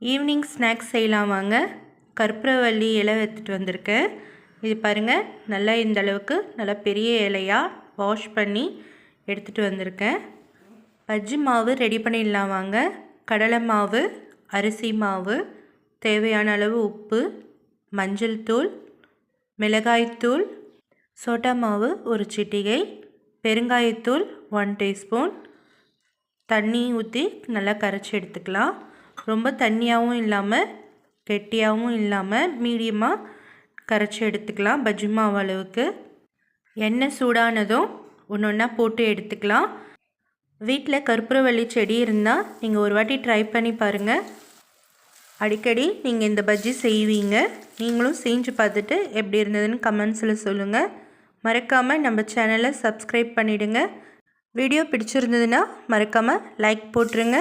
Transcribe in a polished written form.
Evening snacks செய்யலாம் வாங்க. கற்பூரவள்ளி இலை எடுத்துகிட்டு வந்திருக்கேன். இது பாருங்கள், நல்லா இந்த அளவுக்கு நல்லா பெரிய இலையாக வாஷ் பண்ணி எடுத்துகிட்டு வந்திருக்கேன். பஜ்ஜி மாவு ரெடி பண்ணிடலாம் வாங்க. கடலை மாவு, அரிசி மாவு, தேவையான அளவு உப்பு, மஞ்சள் தூள், மிளகாய்த்தூள், சோட்டா மாவு ஒரு சிட்டிகை, பெருங்காயத்தூள் 1 டீஸ்பூன், தண்ணி ஊற்றி நல்லா கரைச்சி எடுத்துக்கலாம். ரொம்ப தண்ணியாகவும் இல்லாமல் கெட்டியாகவும் இல்லாமல் மீடியமாக கரைச்சி எடுத்துக்கலாம். பஜ்ஜி மாவு அளவுக்கு. எண்ணெய் சூடானதும் ஒன்று ஒன்றா போட்டு எடுத்துக்கலாம். வீட்டில் கற்பூரவள்ளி செடி இருந்தால் நீங்கள் ஒரு வாட்டி ட்ரை பண்ணி பாருங்கள். அடிக்கடி நீங்கள் இந்த பஜ்ஜி செய்வீங்க. நீங்களும் செஞ்சு பார்த்துட்டு எப்படி இருந்ததுன்னு கமெண்ட்ஸில் சொல்லுங்கள். மறக்காமல் நம்ம சேனலை சப்ஸ்கிரைப் பண்ணிவிடுங்க. வீடியோ பிடிச்சிருந்ததுன்னா மறக்காமல் லைக் போட்டுருங்க.